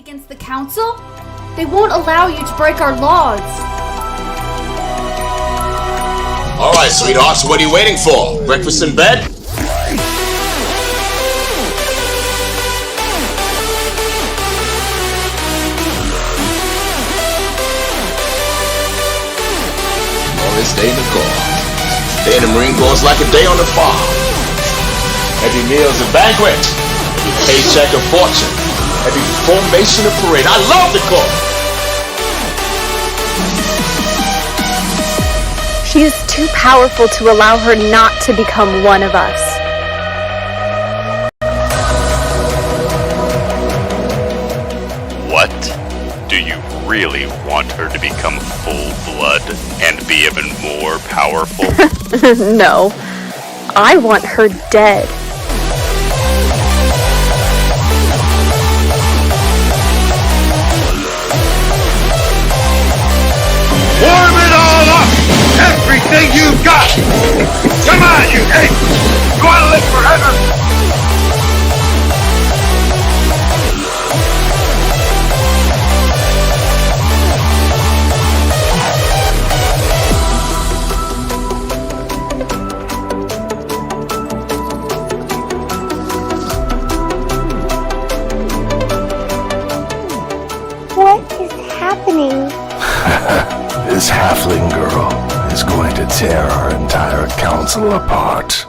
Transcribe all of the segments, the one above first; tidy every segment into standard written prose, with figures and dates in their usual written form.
against the council? They won't allow you to break our laws. Alright, sweethearts, what are you waiting for? Breakfast in bed? This day in the Corps. Day in the Marine Corps is like a day on the farm. Every meal's a banquet. Every paycheck a fortune. Every formation a parade. I love the Corps. She is too powerful to allow her not to become one of us. What? Do you really want her to become full-blood and be even more powerful? No. I want her dead. Warm it all up! Everything you got! Come on, you ape! You wanna live forever? What is happening? This halfling girl is going to tear our entire council apart.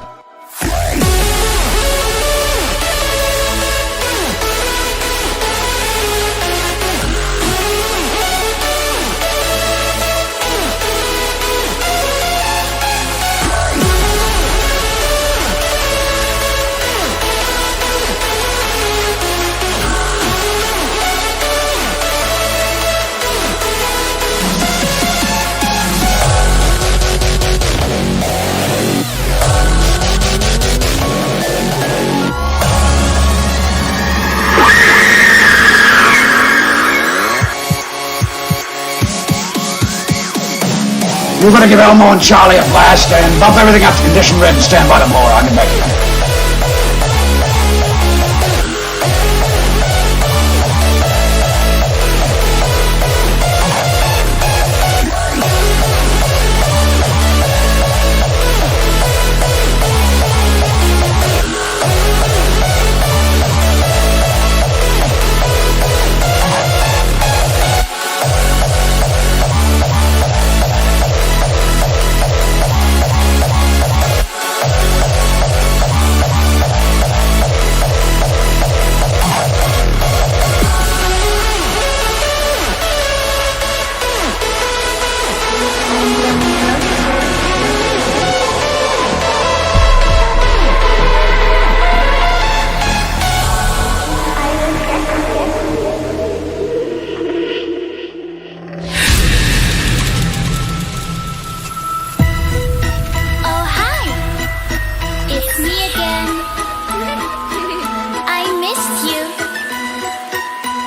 We're gonna give Elmo and Charlie a blast and bump everything up to condition red and stand by the mower. I can make it.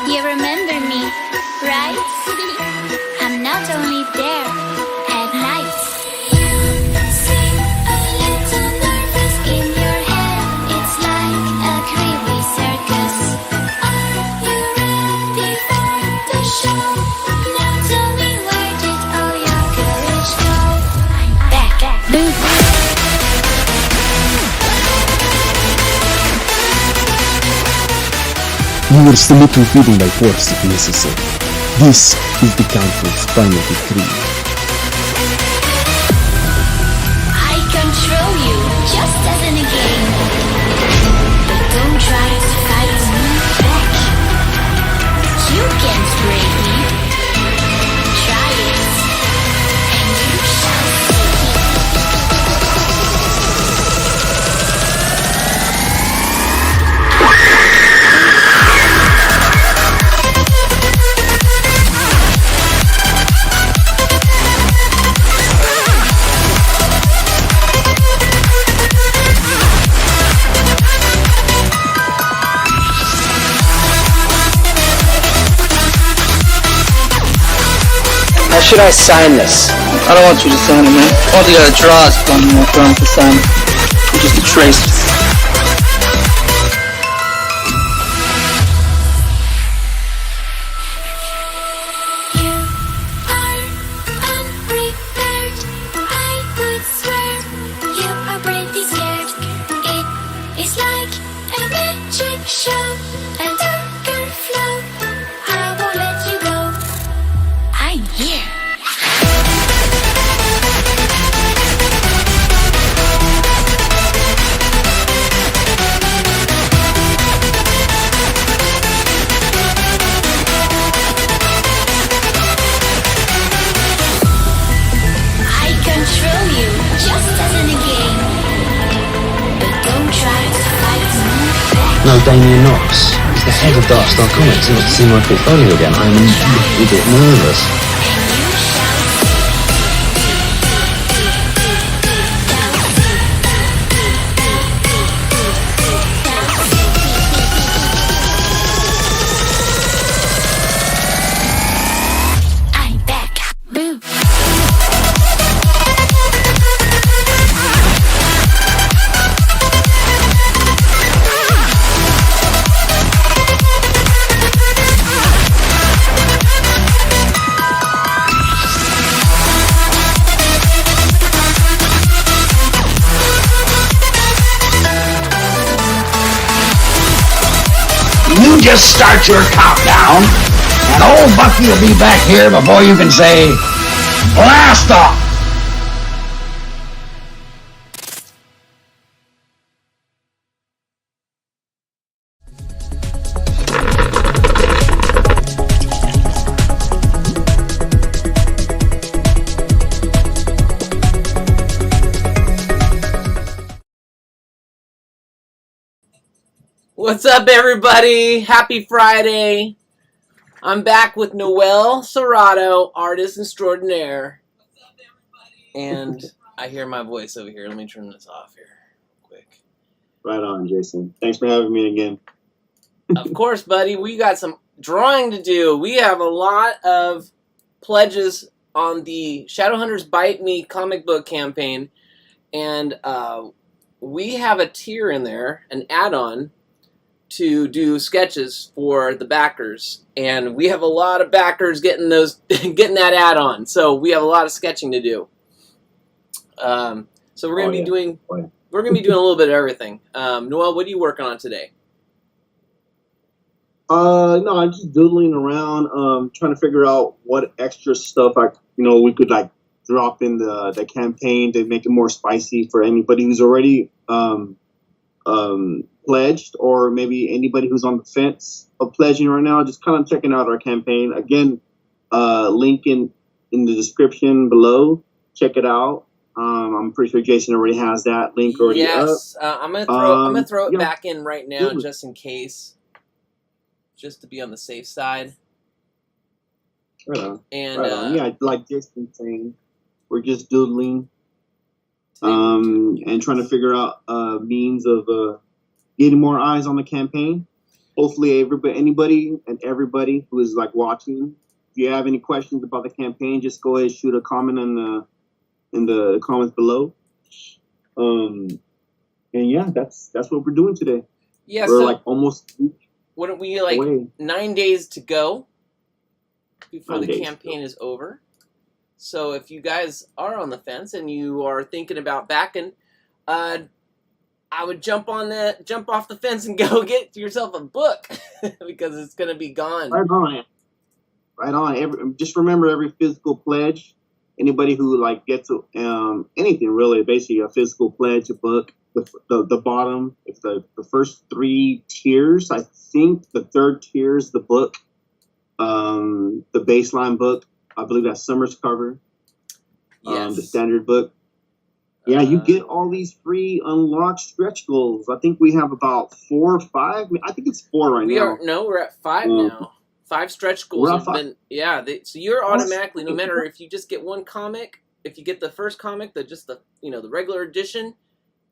You remember me, right? I'm not only there at night. You seem a little nervous in your head. It's like a creepy circus. Are you ready for the show? Now tell me, where did all your courage go? I'm back. Boo. You will submit to feeding by force if necessary. This is the Council's final decree. I control you, just as in a game. But don't try to fight me back. You can't break me. Try it, and you shall see. How should I sign this? I don't want you to sign it, man. All you gotta draw is on me. I don't have to sign it. I'm just a trace. No, Damien Knox. He's the head of Darkstar Comics. He wants to see my portfolio again. I'm a little bit nervous. I'm back. Boo. You just start your countdown, and old Bucky will be back here before you can say, blast off! What's up, everybody? Happy Friday. I'm back with Noel Serrato, artist extraordinaire. And I hear my voice over here. Let me turn this off here quick. Right on, Jason. Thanks for having me again. Of course, buddy. We got some drawing to do. We have a lot of pledges on the Shadowhunters Bite Me comic book campaign. And we have a tier in there, an add-on, to do sketches for the backers, and we have a lot of backers getting those, getting that add-on. So we have a lot of sketching to do. So we're gonna be doing, we're gonna be doing a little bit of everything. Noel, what are you working on today? No, I'm just doodling around, trying to figure out what extra stuff we could like drop in the campaign to make it more spicy for anybody who's already pledged, or maybe anybody who's on the fence of pledging right now. Just kind of checking out our campaign again. Link in the description below. Check it out. I'm pretty sure Jason already has that link already up. Yes, I'm gonna throw it back in right now, just in case, just to be on the safe side. Right on. And right on. Yeah, like Jason saying, we're just doodling, and trying to figure out means of getting more eyes on the campaign. Hopefully, anybody and everybody who is like watching, if you have any questions about the campaign, just go ahead and shoot a comment in the comments below. And yeah, that's what we're doing today. Yeah, we're so like almost. What are we like? Away. 9 days to go before 9 the days campaign is over. So if you guys are on the fence and you are thinking about backing, I would jump off the fence and go get yourself a book because it's going to be gone. Right on. Right on. Just remember, every physical pledge, anybody who like gets anything really, basically a physical pledge, a book, the bottom, if the first 3 tiers, I think the third tier is the book, the baseline book. I believe that's Summer's cover. Yes. The standard book. Yeah, you get all these free unlocked stretch goals. I think we have about 4 or 5. I think it's 4 right now. We're at 5 now. 5 stretch goals have been. Yeah, so you're automatically, no matter if you just get one comic, if you get the first comic, the regular edition,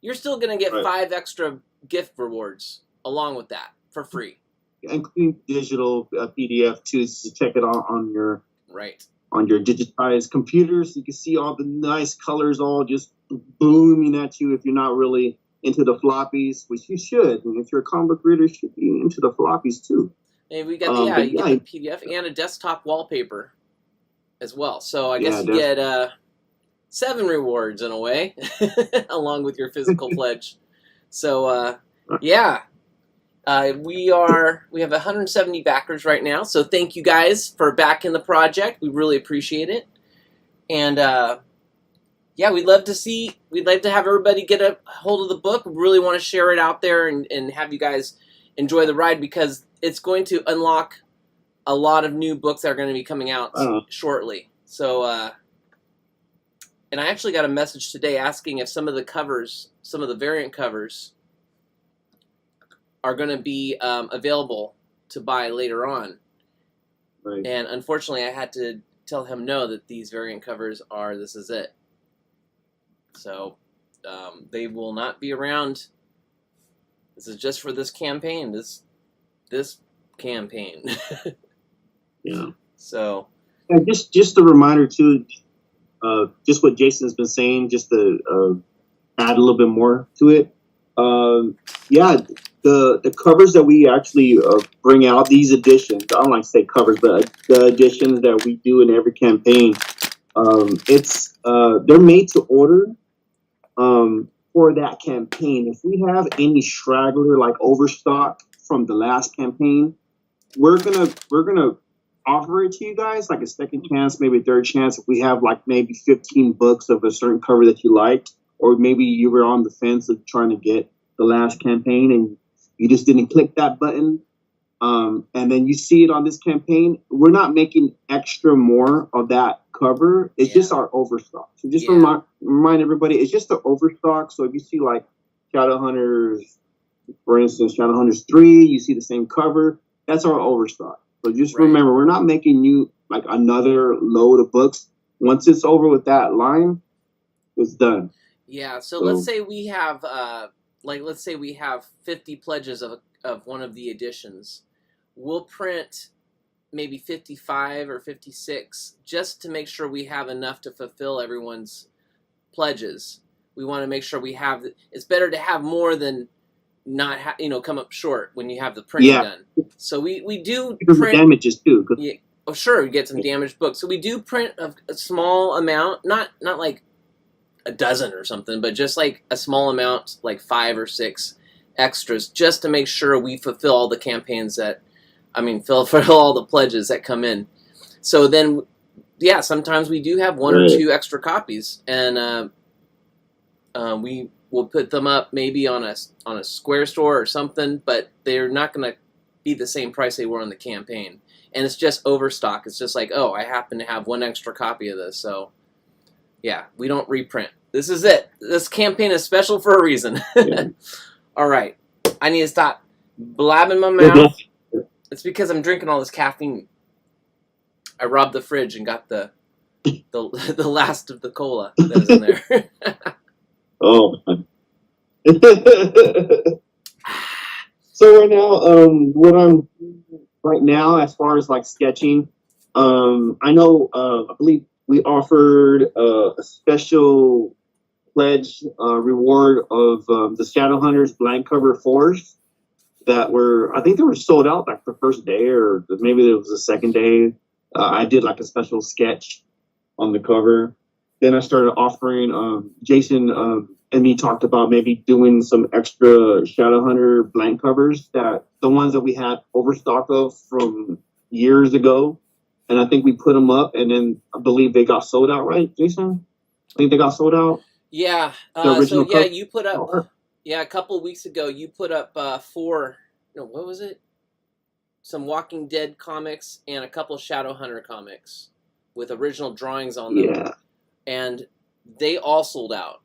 you're still gonna get 5 extra gift rewards along with that for free, including digital PDF too, to check it out on your on your digitized computer, so you can see all the nice colors all just booming at you. If you're not really into the floppies, which you should, and if you're a comic book reader, you should be into the floppies too. And we got you get the PDF and a desktop wallpaper as well. So I guess you get 7 rewards in a way, along with your physical pledge. So we have 170 backers right now. So thank you guys for backing the project. We really appreciate it. And we'd love to have everybody get a hold of the book. We really want to share it out there and have you guys enjoy the ride, because it's going to unlock a lot of new books that are going to be coming out shortly. So, and I actually got a message today asking if some of the covers, some of the variant covers, are going to be available to buy later on. Right. And unfortunately, I had to tell him no, that these variant covers are, this is it. So they will not be around. This is just for this campaign, this campaign. Yeah. So. And just a reminder too, just what Jason's been saying, just to add a little bit more to it. Yeah, the covers that we actually bring out, these editions, I don't like to say covers, but the editions that we do in every campaign, they're made to order for that campaign. If we have any straggler, like overstock from the last campaign, we're gonna offer it to you guys like a second chance, maybe a third chance. If we have like maybe 15 books of a certain cover that you liked, or maybe you were on the fence of trying to get the last campaign and you just didn't click that button, and then you see it on this campaign, we're not making extra more of that cover. It's just our overstock. So just remind everybody, it's just the overstock. So if you see like Shadowhunters, for instance, Shadowhunters 3, you see the same cover, that's our overstock. So just remember, we're not making you like another load of books. Once it's over with that line, it's done. Yeah. So let's say we have, let's say we have 50 pledges of one of the editions. We'll print maybe 55 or 56 just to make sure we have enough to fulfill everyone's pledges. We want to make sure we have. It's better to have more than not come up short when you have the printing done. So we do print damages too. Yeah, oh sure, we get some damaged books. So we do print a small amount, not like a dozen or something, but just like a small amount, like 5 or 6 extras, just to make sure we fulfill all the campaigns fulfill all the pledges that come in. So then, yeah, sometimes we do have 1 or 2 extra copies, and we will put them up maybe on a Square store or something, but they're not going to be the same price they were on the campaign. And it's just overstock. It's just like, oh, I happen to have 1 extra copy of this, so yeah, we don't reprint. This is it. This campaign is special for a reason. Yeah. All right, I need to stop blabbing my mouth. It's because I'm drinking all this caffeine. I robbed the fridge and got the last of the cola that was in there. Oh. So right now, as far as like sketching, I know I believe we offered a special pledge reward of the Shadowhunters blank cover 4s that I think they were sold out like the first day, or maybe it was the second day. I did like a special sketch on the cover. Then I started offering, Jason and me talked about maybe doing some extra Shadowhunter blank covers, that the ones that we had overstock of from years ago. And I think we put them up, and then I believe they got sold out, right, Jason? I think they got sold out. Yeah. So yeah, you put up. Yeah, a couple of weeks ago, you put up 4. No, what was it? Some Walking Dead comics and a couple Shadowhunter comics with original drawings on them. Yeah. And they all sold out,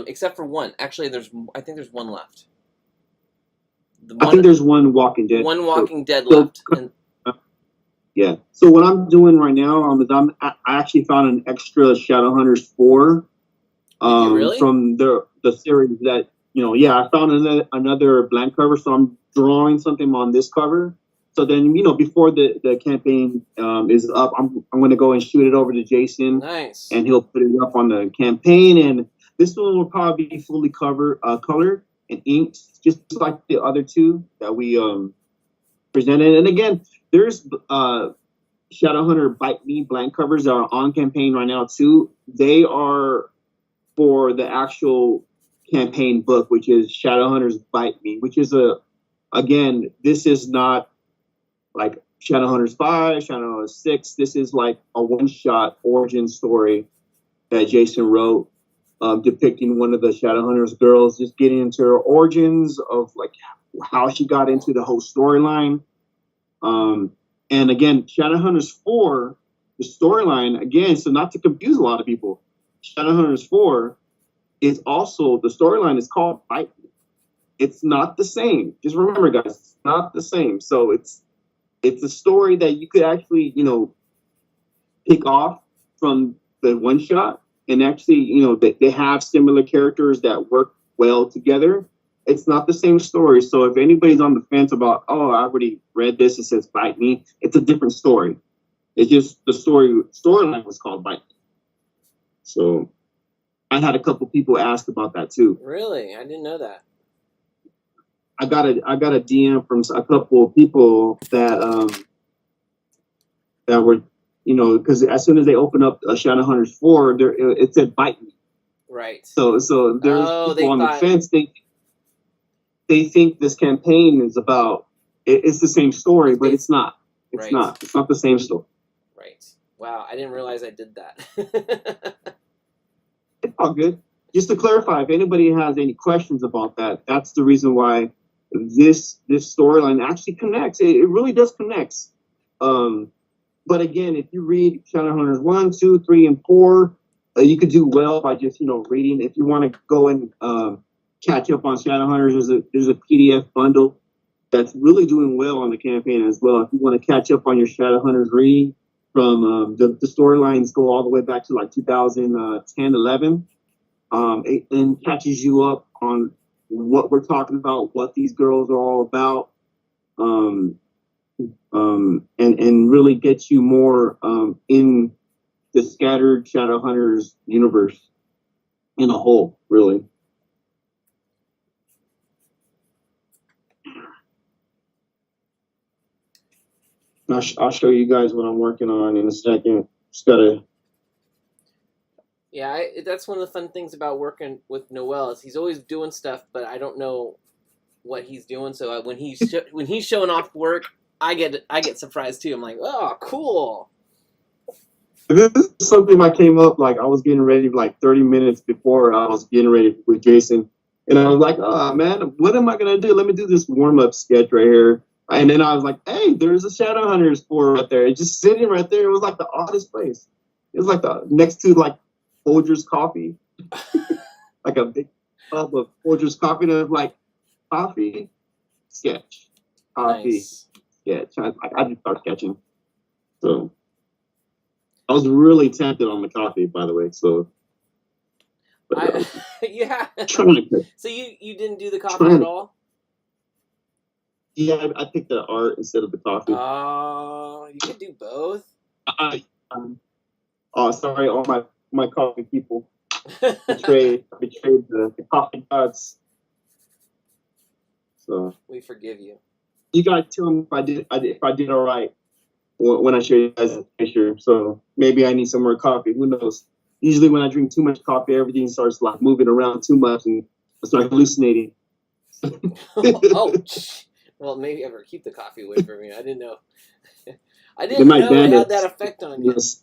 except for one. Actually, I think there's one left. I think there's one Walking Dead. One Walking Dead left. Yeah. So what I'm doing right now is I actually found an extra Shadowhunters 4 really? From the series that, I found another blank cover, so I'm drawing something on this cover. So then, before the campaign is up, I'm going to go and shoot it over to Jason. Nice. And he'll put it up on the campaign. And this one will probably be fully colored and inked, just like the other 2 that we presented. And again, there's Shadowhunter Bite Me blank covers that are on campaign right now too. They are for the actual campaign book, which is Shadowhunters Bite Me, which is again, this is not like Shadowhunters 5, Shadowhunters 6. This is like a one-shot origin story that Jason wrote, depicting one of the Shadowhunters girls just getting into her origins of like how she got into the whole storyline. And again, Shadowhunters 4, the storyline, again, so not to confuse a lot of people, Shadowhunters 4 is also, the storyline is called Bite Me. it's not the same. Just remember, guys, it's not the same. So it's a story that you could actually, pick off from the one shot, and actually, they have similar characters that work well together. It's not the same story. So if anybody's on the fence about, oh, I already read this, it says Bite Me, it's a different story. It's just the storyline was called Bite Me. So I had a couple people ask about that too. Really? I didn't know that. I got a DM from a couple of people that were, because as soon as they opened up Shadowhunters 4, it said Bite Me. Right. So there's people on the fence they think this campaign is about it's the same story, but it's not. It's not. It's not the same story. Right. Wow, I didn't realize I did that. It's all good. Just to clarify, if anybody has any questions about that, that's the reason why this storyline actually connects. It really does connect. But again, if you read Shadowhunters 1, 2, 3, and 4, you could do well by just reading. If you want to go and catch up on Shadowhunters, there's a PDF bundle that's really doing well on the campaign as well. If you want to catch up on your Shadowhunters reading from the storylines go all the way back to like 2010, 11, and catches you up on what we're talking about, what these girls are all about, and really gets you more in the scattered Shadowhunters universe in a whole, really. I'll show you guys what I'm working on in a second. Just gotta. Yeah, that's one of the fun things about working with Noel is he's always doing stuff, but I don't know what he's doing. So when he's showing off work, I get surprised too. I'm like, oh, cool. This is something I came up like I was getting ready like 30 minutes before I was getting ready with Jason, and I was like, oh man, what am I gonna do? Let me do this warm up sketch right here. And then I was like, hey, there's a Shadowhunters 4 right there. It's just sitting right there. It was like the oddest place. It was like next to like Folgers coffee. Like a big cup of Folgers coffee. And it was like coffee, sketch. Coffee, sketch. I just started sketching. So I was really tempted on the coffee, by the way. So yeah. So you didn't do the coffee at all? Yeah, I picked the art instead of the coffee. Oh, you could do both. Oh, sorry, all my coffee people. betrayed the coffee gods. So we forgive you. You guys tell me if I did all right when I show you guys the picture. So maybe I need some more coffee. Who knows? Usually when I drink too much coffee, everything starts like moving around too much and I start hallucinating. Oh. Well, maybe ever keep the coffee away from me. I didn't know. I didn't know it had that effect on you. Yes.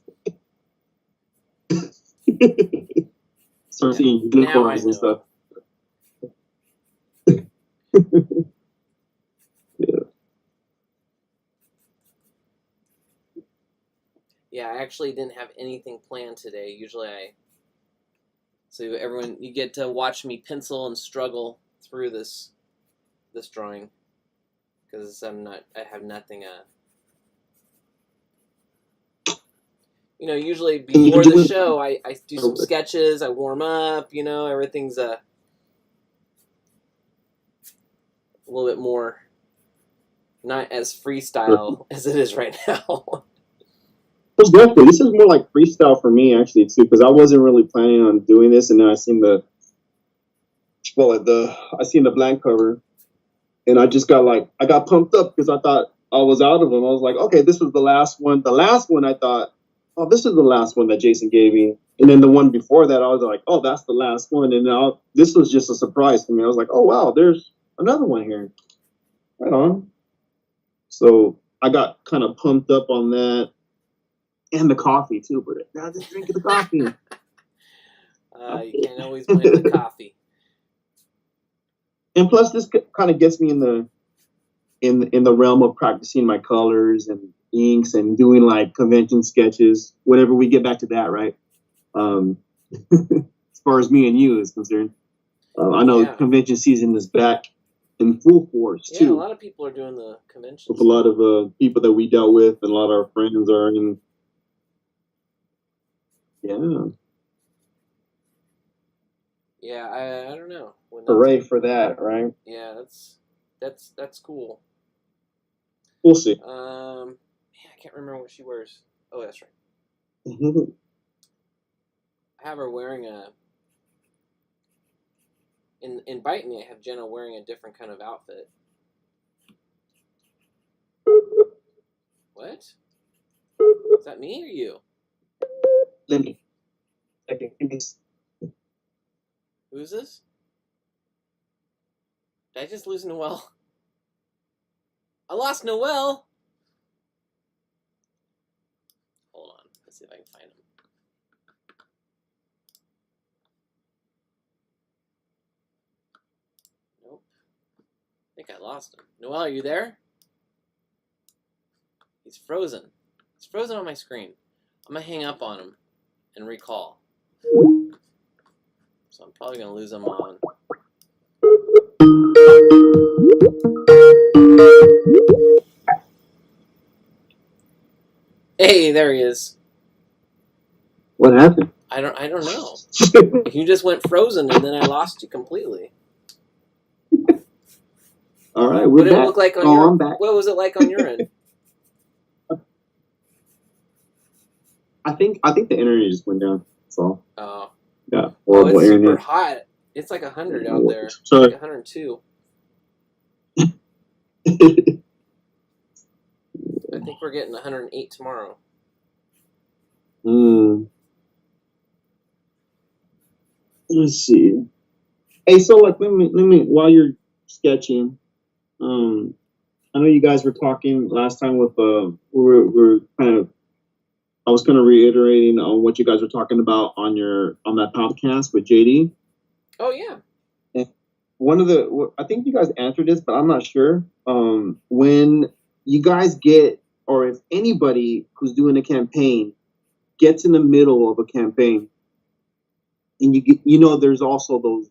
Start seeing unicorns and stuff. Yeah, I actually didn't have anything planned today. Usually so everyone, you get to watch me pencil and struggle through this drawing. Because I have nothing, usually before the show, I do some sketches, I warm up, everything's a little bit more, not as freestyle as it is right now. Definitely, this is more like freestyle for me, actually, too, because I wasn't really planning on doing this, and then I seen the blank cover. And I just got I got pumped up because I thought I was out of them. I was like, okay, this was the last one. The last one I thought, oh, this is the last one that Jason gave me. And then the one before that, I was like, oh, that's the last one. And now this was just a surprise to me. I was like, oh, wow, there's another one here. Right on. So I got kind of pumped up on that. And the coffee, too. But now just drinking the coffee. You can't always blame the coffee. And plus, this kind of gets me in the realm of practicing my colors and inks and doing like convention sketches. Whenever we get back to that, right? As far as me and you is concerned, I know convention season is back in full force Yeah, a too. lot of people are doing the conventions. With a lot of people that we dealt with, and a lot of our friends are in. Yeah. Yeah, I don't know. When Hooray for that, right? Yeah, that's cool. We'll see. Man, I can't remember what she wears. Oh, that's right. I have her wearing a. In Bite Me, I have Jenna wearing a different kind of outfit. What? Is that me or you? Let me. Okay. Who's this? Did I just lose Noel? I lost Noel! Hold on. Let's see if I can find him. Nope. I think I lost him. Noel, are you there? He's frozen. He's frozen on my screen. I'm going to hang up on him and recall. So I'm probably going to lose him on. Hey, there he is. What happened? I don't know. You just went frozen and then I lost you completely. All right, what did it look like on your end? What was it like on your end? I think the internet just went down. That's all. Oh. Yeah, horrible it's internet. super hot. It's like 100 out there. So, like 102. I think we're getting 108 tomorrow. Let's see. Hey, so like, let me while you're sketching, I know you guys were talking last time with we're kind of. I was kind of reiterating on what you guys were talking about on that podcast with JD. Oh yeah. And one of the, I think you guys answered this, but I'm not sure. When you guys get, or if anybody who's doing a campaign gets in the middle of a campaign, and there's also those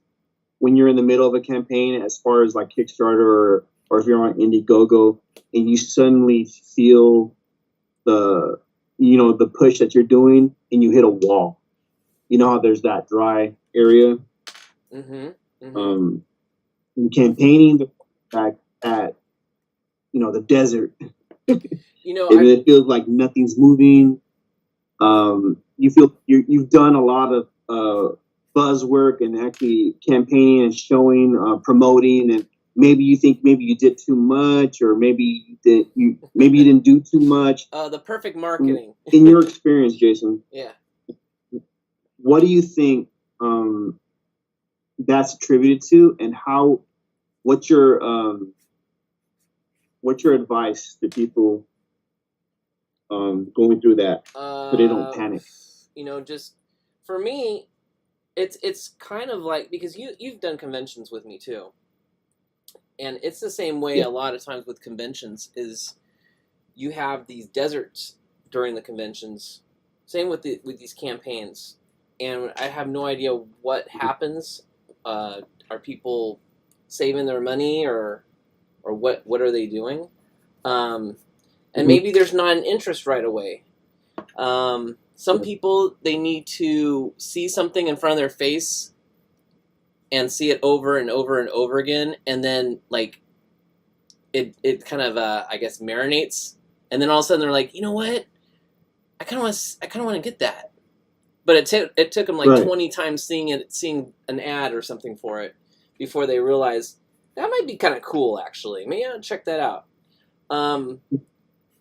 when you're in the middle of a campaign, as far as like Kickstarter or if you're on Indiegogo, and you suddenly feel the push that you're doing, and you hit a wall. You know how there's that dry area. In campaigning at the desert, it feels like nothing's moving. You feel you've done a lot of buzz work and actually campaigning and showing, promoting, and maybe you think maybe you did too much, or maybe you didn't do too much. The perfect marketing. In your experience, Jason. Yeah. What do you think that's attributed to, and what's your advice to people going through that so they don't panic? Just for me, it's kind of like, because you've done conventions with me too, and it's the same way. A lot of times with conventions is you have these deserts during the conventions. Same with these campaigns, and I have no idea what happens. Are people saving their money, or what are they doing? And maybe there's not an interest right away. Some people, they need to see something in front of their face and see it over and over and over again, and then like it kind of I guess marinates, and then all of a sudden they're like, you know what? I kind of want to get that. But it took them like 20 times seeing an ad or something for it before they realized that might be kind of cool, actually. Maybe I'll check that out. I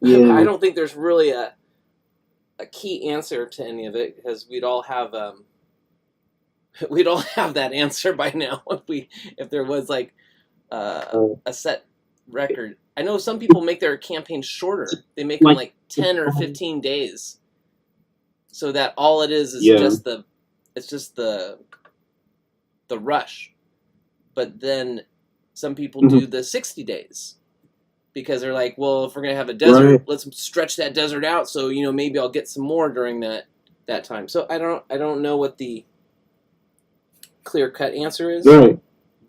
don't think there's really a key answer to any of it, because we'd all have that answer by now if there was like a set record. I know some people make their campaigns shorter. They make them like 10 or 15 days. So that all it is just the rush. But then some people do the 60 days because they're like, well, if we're going to have a desert, let's stretch that desert out. So, maybe I'll get some more during that time. So I don't know what the clear cut answer is,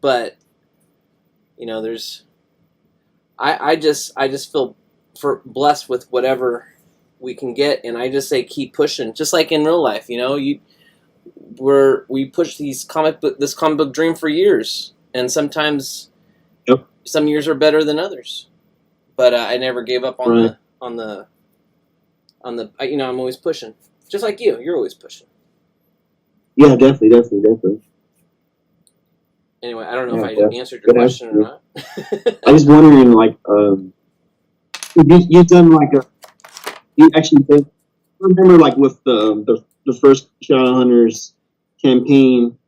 but you know, there's I just feel blessed with whatever we can get, and I just say keep pushing, just like in real life. You know, we push this comic book dream for years, and sometimes some years are better than others. But I never gave up on the you know, I'm always pushing, just like you. You're always pushing. Yeah, definitely. Anyway, I don't know if I answered your question or not. I was wondering, like, you've done like you actually did. I remember, like, with the first Shadowhunters campaign,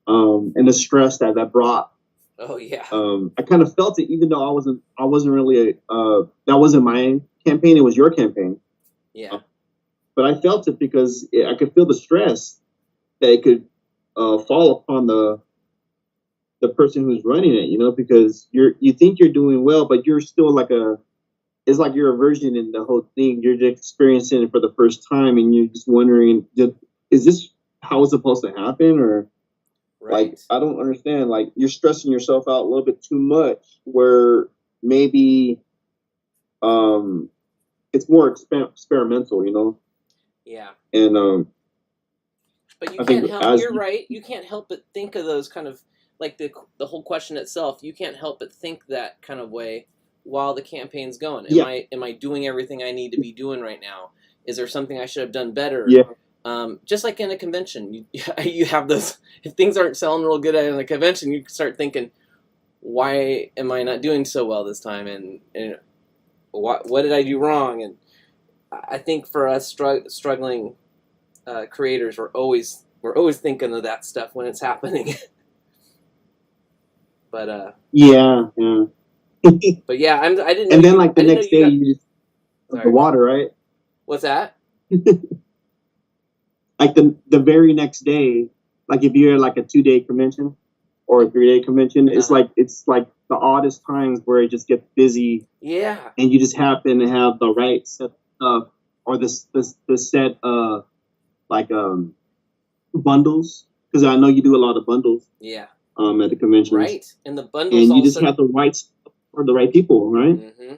and the stress that brought. Oh yeah. I kind of felt it, even though I wasn't really that wasn't my campaign. It was your campaign. Yeah. But I felt it because I could feel the stress that it could fall upon the person who's running it. You know, because you think you're doing well, but you're still like it's like you're a virgin in the whole thing. You're just experiencing it for the first time, and you're just wondering, is this how it's supposed to happen, or? Right. Like, I don't understand. Like, you're stressing yourself out a little bit too much, where maybe it's more experimental, you know? Yeah. And but you can't help. You're right. You can't help but think of those kind of, like, the whole question itself. You can't help but think that kind of way while the campaign's going. Am I doing everything I need to be doing right now? Is there something I should have done better? Yeah. Just like in a convention, you have those. If things aren't selling real good at a convention, you start thinking, "Why am I not doing so well this time?" And what did I do wrong? And I think for us struggling creators, we're always thinking of that stuff when it's happening. But yeah. But yeah, I didn't. And then, like, the next day, you just the water, right? What's that? Like the very next day, like if you're at like a 2-day convention or a 3-day convention, it's like the oddest times where it just gets busy. Yeah. And you just happen to have the right set of, or the set like bundles, because I know you do a lot of bundles. Yeah. At the conventions. Right. And the bundles. And you just have the right stuff for the right people, right? Mm-hmm.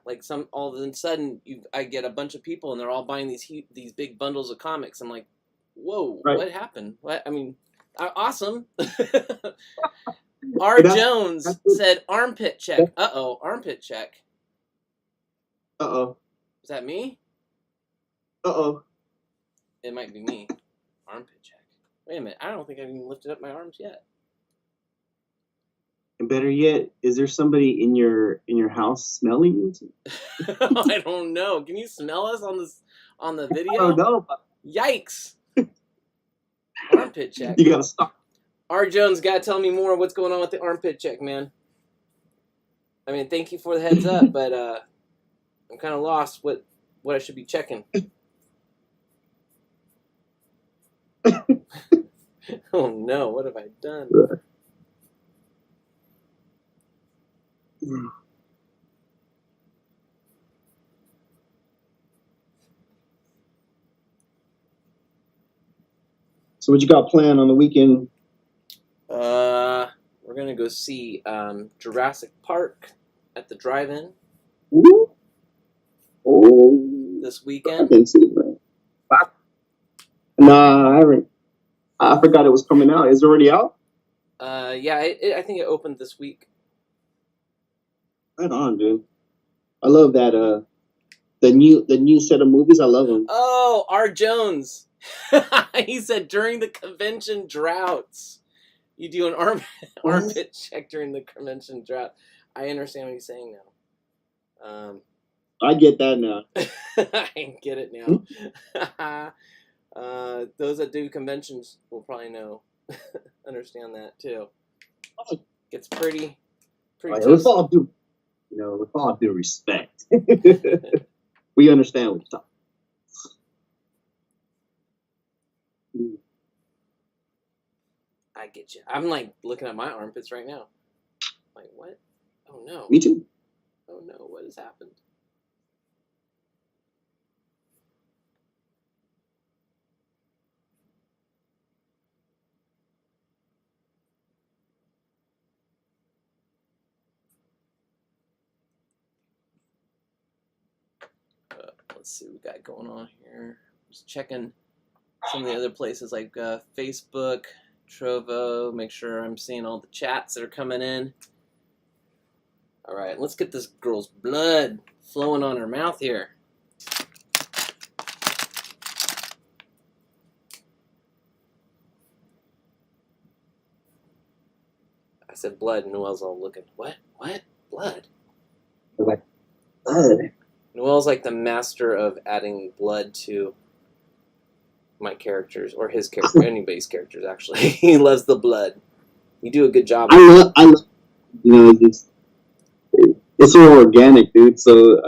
Like all of a sudden I get a bunch of people and they're all buying these big bundles of comics. I'm like, whoa, what happened? What? I mean, awesome. R. Jones said armpit check. Uh-oh, armpit check. Uh-oh. Is that me? Uh-oh. It might be me. Armpit check. Wait a minute. I don't think I've even lifted up my arms yet. And better yet, is there somebody in your house smelling you? I don't know. Can you smell us on the video? I don't know. Yikes! Armpit check. You gotta stop. R. Jones, gotta tell me more. What's going on with the armpit check, man? I mean, thank you for the heads up, but I'm kind of lost. What I should be checking? Oh no! What have I done? So what you got planned on the weekend? We're gonna go see Jurassic Park at the drive-in. Ooh. Oh. This weekend. I didn't see it, man. Nah, I haven't. I forgot it was coming out. Is it already out? Yeah, I think it opened this week. Right on, dude. I love that. The new set of movies. I love them. Oh, R. Jones. He said during the convention droughts, you do an armpit check during the convention drought. I understand what he's saying now. I get that now. I get it now. Those that do conventions will probably understand that too. It's pretty. With all due respect, we understand what you're talking. I get you. I'm like looking at my armpits right now. Like, what? Oh no. Me too. Oh no, what has happened? let's see what we got going on here. Just checking some of the other places like Facebook, Trovo, make sure I'm seeing all the chats that are coming in. All right, let's get this girl's blood flowing on her mouth here. I said blood, and Noel's all looking, what? What? Blood? Like, blood. Noel's like the master of adding blood to my characters, or his character, anybody's characters, actually. He loves the blood. You do a good job. I love, you know, it's so organic, dude. So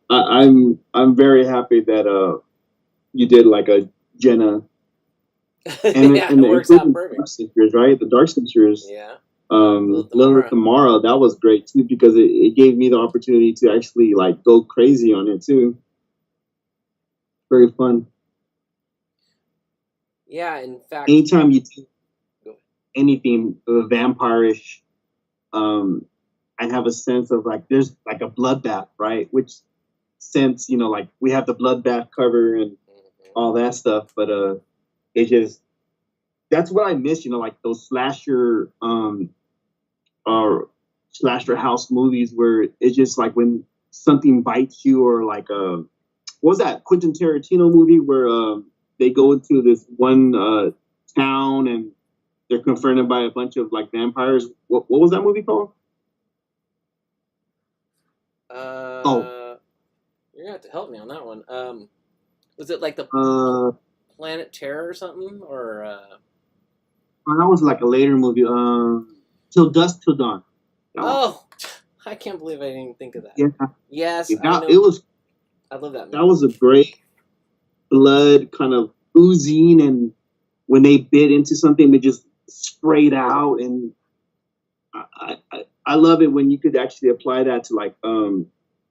I'm very happy that you did like a Jenna. And, yeah, and it works out perfect. Dark Sisters, right? The Dark Sisters. Yeah. Lilith Tamara, that was great too, because it gave me the opportunity to actually like go crazy on it too. Very fun. Yeah, in fact, anytime you do anything vampire-ish, I have a sense of like there's like a bloodbath, right? Which sense, you know, like we have the bloodbath cover and all that stuff, but it just, that's what I miss, you know, like those slasher slasher house movies where it's just like when something bites you, or like what was that Quentin Tarantino movie where they go into this one town and they're confronted by a bunch of like vampires. What was that movie called? You're gonna have to help me on that one. Was it like the Planet Terror or something, or? That was like a later movie. Till Dusk Till Dawn. Oh, I can't believe I didn't even think of that. Yeah. Yes, it was. I love that movie. That was a great blood kind of oozing, and when they bit into something, it just sprayed out. And I love it when you could actually apply that to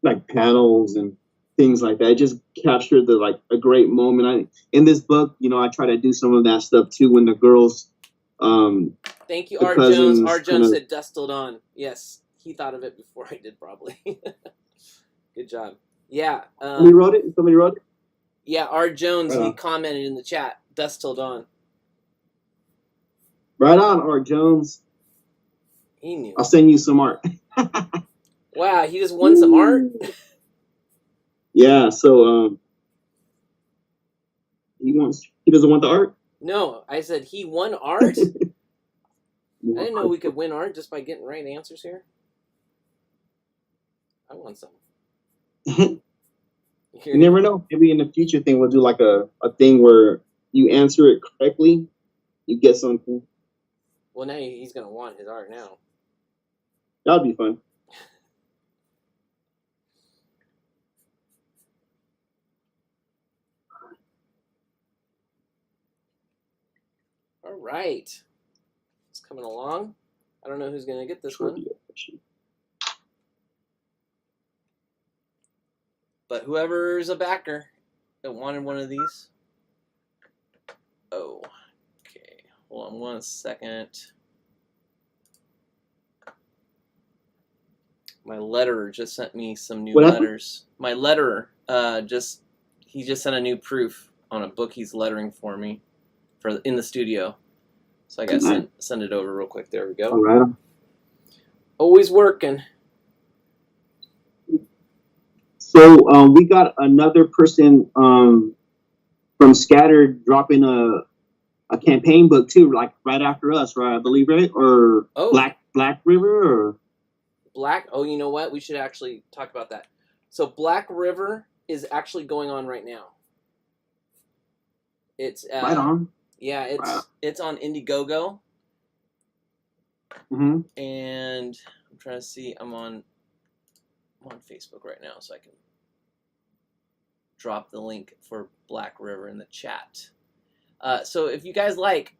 like panels and things like that. It just captured a great moment. In this book, you know, I try to do some of that stuff too. When the girls, thank you, Art Jones. Art Jones said "Dust Till Dawn." Yes, he thought of it before I did, probably. Good job. Yeah. Somebody wrote it. Somebody wrote it. Yeah, Art Jones. He commented in the chat, "Dust Till Dawn." Right on, Art Jones. He knew. I'll send you some art. Wow, he just won some art. Yeah, so he doesn't want the art? No, I said he won art. I didn't know we could win art just by getting right answers here. I want some. You never know. Maybe in the future thing we'll do like a thing where you answer it correctly, you get something. Well, now he's gonna want his art now. That'll be fun. All right, it's coming along. I don't know who's gonna get this one, but whoever's a backer that wanted one of these. Oh, okay. Hold on 1 second. My letterer just sent me some new letters. My letterer he just sent a new proof on a book he's lettering for me in the studio. So I gotta send it over real quick. There we go. All right. Always working. So we got another person from Scattered dropping a campaign book too, like right after us, right? I believe, right? Or Black River or Black. Oh, you know what? We should actually talk about that. So Black River is actually going on right now. It's right on. Yeah, it's on Indiegogo. Mm-hmm. And I'm trying to see. I'm on Facebook right now, so I can drop the link for Black River in the chat. So if you guys like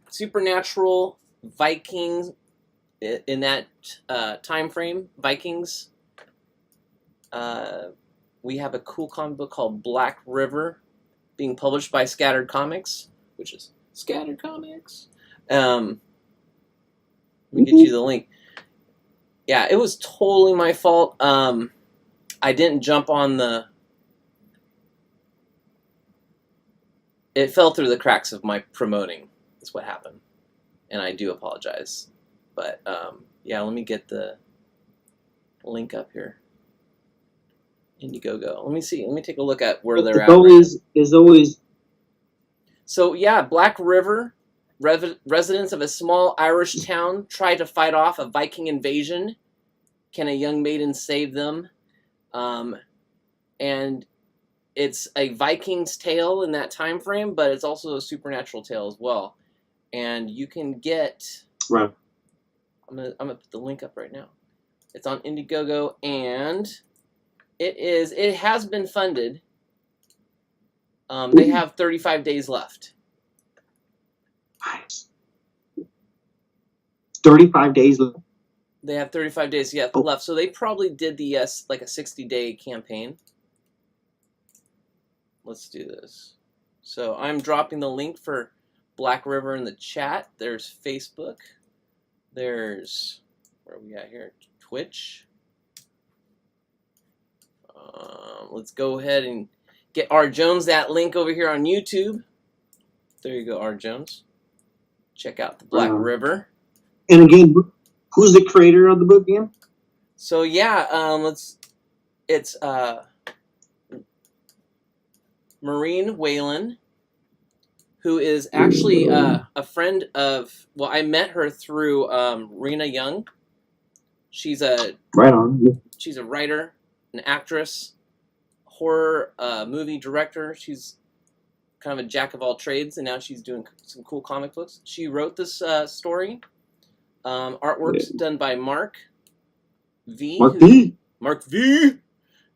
supernatural Vikings in that time frame, Vikings, we have a cool comic book called Black River, being published by Scattered Comics, which is Scattered Comics. Let me get you the link. Yeah, it was totally my fault. I didn't jump on the. It fell through the cracks of my promoting. Is what happened, and I do apologize. But yeah, let me get the link up here. Indiegogo. Let me see. Let me take a look at where they're at. Is always. So yeah, Black River. Residents of a small Irish town try to fight off a Viking invasion. Can a young maiden save them? And it's a Viking's tale in that time frame, but it's also a supernatural tale as well. And you can get. Right. I'm gonna put the link up right now. It's on Indiegogo, and it has been funded. They have 35 days left. Nice. 35 days left. They have 35 days left, so they probably did the like a 60-day campaign. Let's do this. So I'm dropping the link for Black River in the chat. There's Facebook. There's where are we at here? Twitch. Let's go ahead and get R. Jones that link over here on YouTube. There you go, R. Jones. Check out the Black River. And again, who's the creator of the book again? So yeah, it's Maureen Whalen, who is actually a friend of. Well, I met her through Rena Young. She's a She's a writer, an actress, horror movie director. She's kind of a jack of all trades, and now she's doing some cool comic books. She wrote this story. Artwork's done by Mark V. Mark V.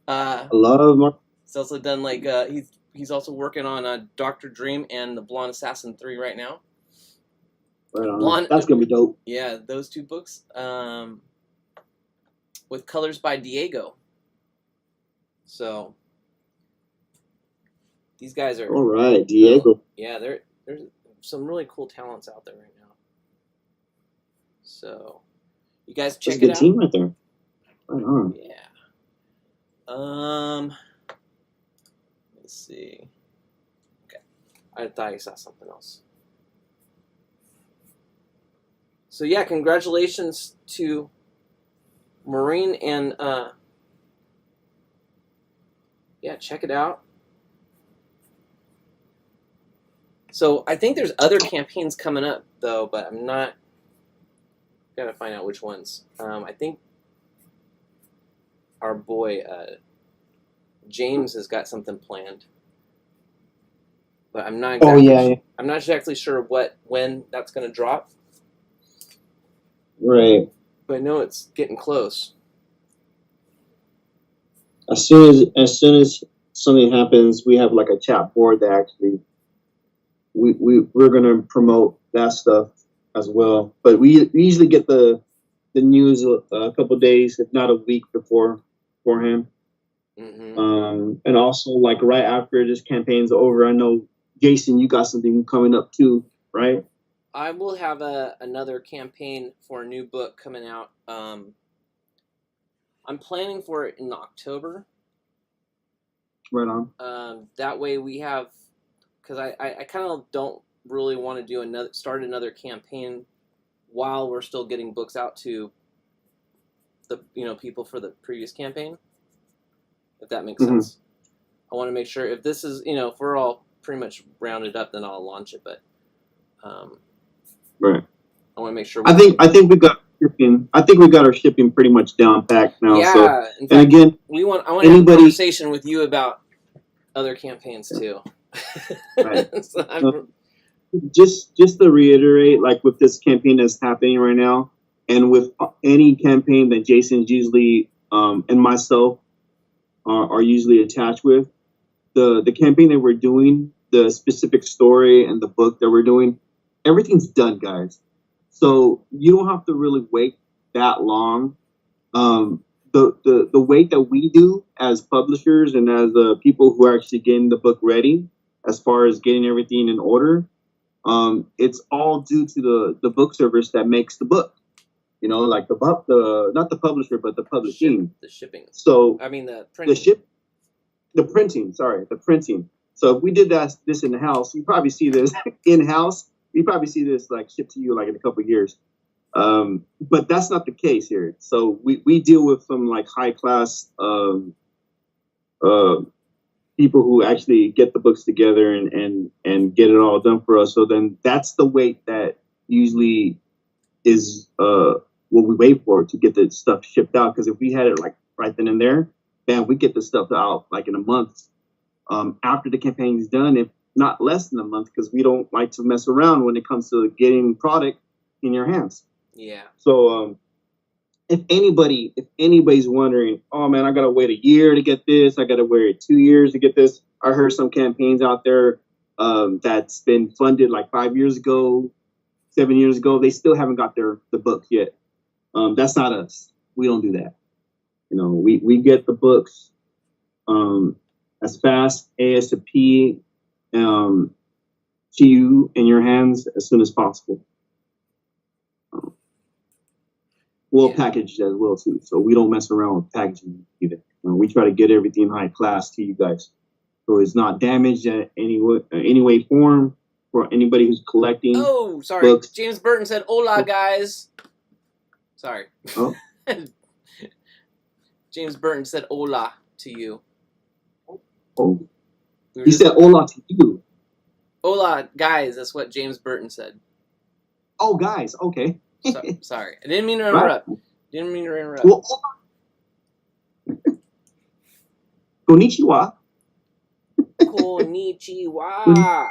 I love Mark. He's also done like he's also working on Dr. Dream and The Blonde Assassin 3 right now. Right on. That's gonna be dope. Yeah, those two books. With colors by Diego. So these guys are all right, Diego. Yeah, there's some really cool talents out there right now. So you guys check it out. That's a good team right there. Right on. Yeah. Let's see. Okay, I thought you saw something else. So yeah, congratulations to Maureen and yeah, check it out. So I think there's other campaigns coming up though, but I'm not. Gotta find out which ones. I think our boy James has got something planned, but I'm not. Exactly I'm not exactly sure when that's gonna drop. Right. But I know it's getting close. As soon as something happens, we have like a chat board that actually we're gonna promote that stuff as well. But we usually get the news a couple of days, if not a week beforehand. Mm-hmm. And also like right after this campaign's over, I know Jason, you got something coming up too, right? I will have another campaign for a new book coming out. I'm planning for it in October. Right on. That way we have, because I kind of don't really want to start another campaign while we're still getting books out to the people for the previous campaign. If that makes sense. I want to make sure if this is if we're all pretty much rounded up, then I'll launch it. But right. I want to make sure. I think we got shipping. I think we got our shipping pretty much down packed now. Yeah. So, in fact, and again, I want to have a conversation with you about other campaigns too. Right. Just to reiterate, like with this campaign that's happening right now, and with any campaign that Jason's usually and myself are usually attached with, the campaign that we're doing, the specific story and the book that we're doing, everything's done, guys. So you don't have to really wait that long. The wait that we do as publishers and as people who are actually getting the book ready, as far as getting everything in order, it's all due to the book service that makes the book. You know, like the not the publisher, but the publishing. The shipping. So I mean the printing. The printing. Sorry, the printing. So if we did this in the house, you probably see this in house. You probably see this like shipped to you like in a couple of years. But that's not the case here. So we deal with some like high class people who actually get the books together and get it all done for us. So then that's the wait that usually is what we wait for to get the stuff shipped out. Because if we had it like right then and there, man, we get the stuff out like in a month after the campaign is done, if not less than a month, because we don't like to mess around when it comes to getting product in your hands. Yeah. So if anybody's wondering, oh man, I gotta wait a year to get this, I gotta wait 2 years to get this. I heard some campaigns out there that's been funded like 5 years ago, 7 years ago. They still haven't got the book yet. That's not us. We don't do that. You know, we get the books as fast ASAP to you in your hands as soon as possible. We'll package it as well too, so we don't mess around with packaging either. We try to get everything high class to you guys, so it's not damaged in any way, form for anybody who's collecting. Oh, sorry. Books. James Burton said, "Hola, guys." Sorry. Oh. James Burton said, "Hola" to you. Oh. He said "Hola" to you. Hola, guys. That's what James Burton said. Oh, guys. Okay. Sorry, I didn't mean to interrupt. Well, konnichiwa. Konnichiwa.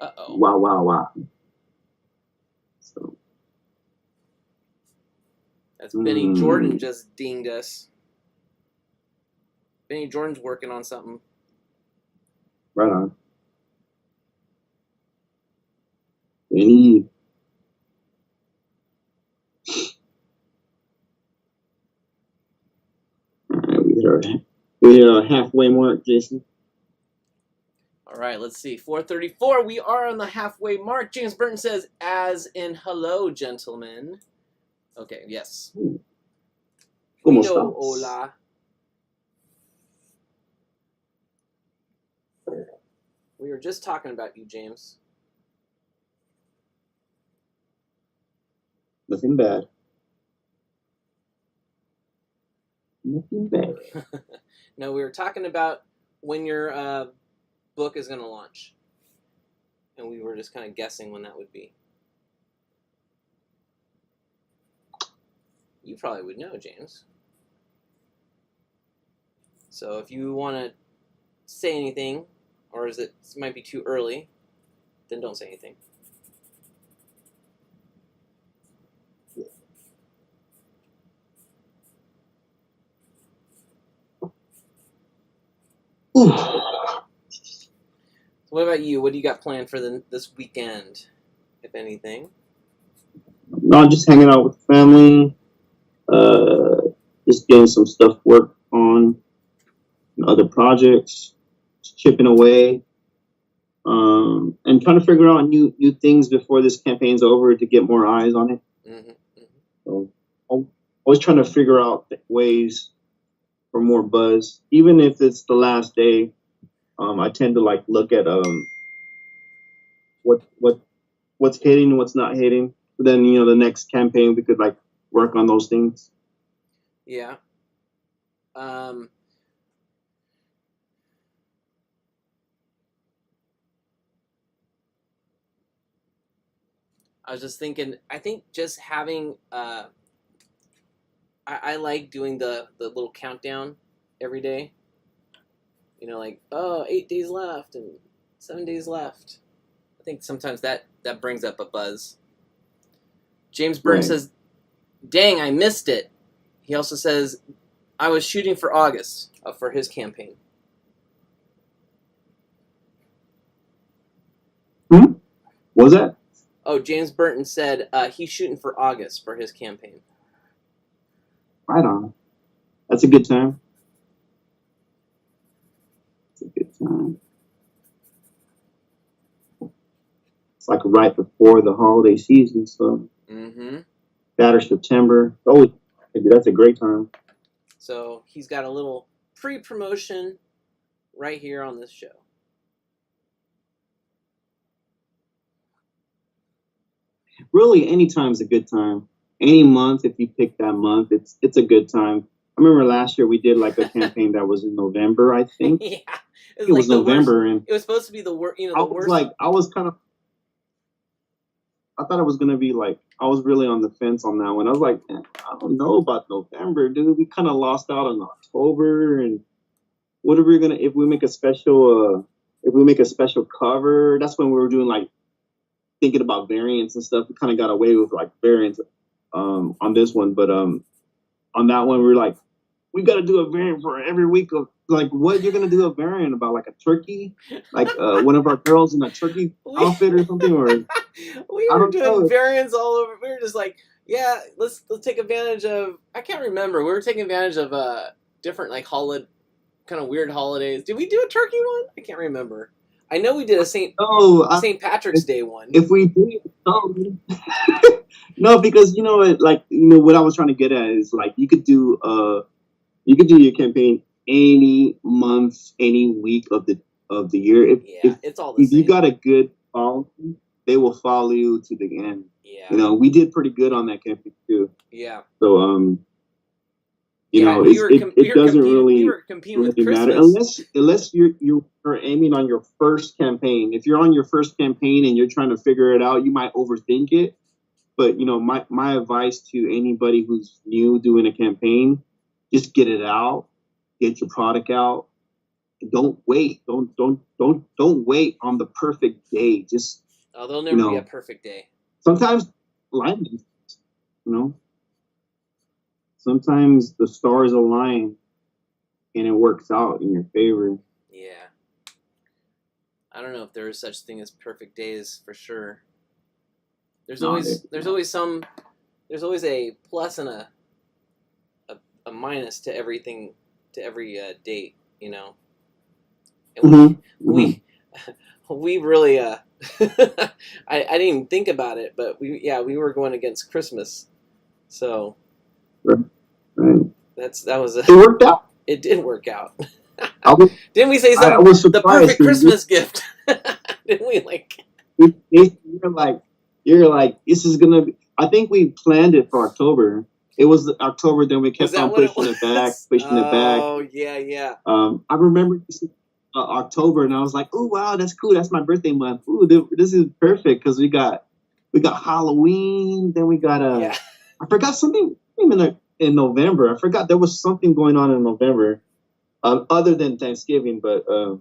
Uh-oh. Wow. So. That's Benny Jordan just dinged us. Benny Jordan's working on something. Right on. Benny. We hit our halfway mark, Jason. All right, let's see. 4:34. We are on the halfway mark. James Burton says, "As in hello, gentlemen." Okay. Yes. We know hola. We were just talking about you, James. Nothing bad. Nothing bad. No, we were talking about when your book is going to launch. And we were just kind of guessing when that would be. You probably would know, James. So if you want to say anything, or is it might be too early, then don't say anything. So what about you? What do you got planned for this weekend, if anything? No, just hanging out with the family. Just getting some stuff worked on, other projects, just chipping away, and trying to figure out new things before this campaign's over to get more eyes on it. So I'm always trying to figure out ways for more buzz, even if it's the last day. I tend to like look at what's hitting and what's not hitting. But then the next campaign we could like work on those things. Yeah. I was just thinking, I think just having I like doing the little countdown every day. Like, 8 days left and 7 days left. I think sometimes that brings up a buzz. James Burton says, "Dang, I missed it." He also says, "I was shooting for August for his campaign." What was that? Oh, James Burton said he's shooting for August for his campaign. Right on. That's a good time. It's a good time. It's like right before the holiday season, so. Mm-hmm. that or September. Oh, that's a great time. So he's got a little pre-promotion right here on this show. Really, any time's a good time. Any month, if you pick that month, it's a good time. I remember last year we did like a campaign that was in November, I think. Yeah, it was like November, worst, and it was supposed to be the worst. You know, I thought it was gonna be like, I was really on the fence on that one. I was like, man, I don't know about November, dude. We kind of lost out on October, and what are we gonna if we make a special cover? That's when we were doing like thinking about variants and stuff. We kind of got away with like variants on this one, but on that one we were like, we got to do a variant for every week of like, what you're gonna do a variant about, like a turkey, like one of our girls in a turkey outfit or something, or we were doing variants all over. We were just like, yeah, let's take advantage of. I can't remember. We were taking advantage of different like kind of weird holidays. Did we do a turkey one? I can't remember. I know we did a St. Patrick's Day one. If we did, no, because what I was trying to get at is like you could do your campaign any month, any week of the year. If it's all the same. If you got a good following, they will follow you to the end. Yeah. We did pretty good on that campaign too. Yeah. So it doesn't really matter unless you're aiming on your first campaign. If you're on your first campaign and you're trying to figure it out, you might overthink it. But my advice to anybody who's new doing a campaign, just get it out, get your product out. Don't wait. Don't wait on the perfect day. Just there'll never be a perfect day. Sometimes sometimes the stars align and it works out in your favor. Yeah. I don't know if there is such thing as perfect days for sure. There's always a plus and a minus to everything, to every date, And we really I didn't even think about it, but we were going against Christmas, so right. It worked out. It did work out. Didn't we say something? The perfect Christmas gift. Didn't we You're like, this is gonna be. I think we planned it for October. It was October, then we kept on pushing it back. Oh yeah. I remember October, and I was like, oh wow, that's cool. That's my birthday month. Ooh, this is perfect because we got Halloween. Then we got I forgot something in November. I forgot there was something going on in November, other than Thanksgiving. But I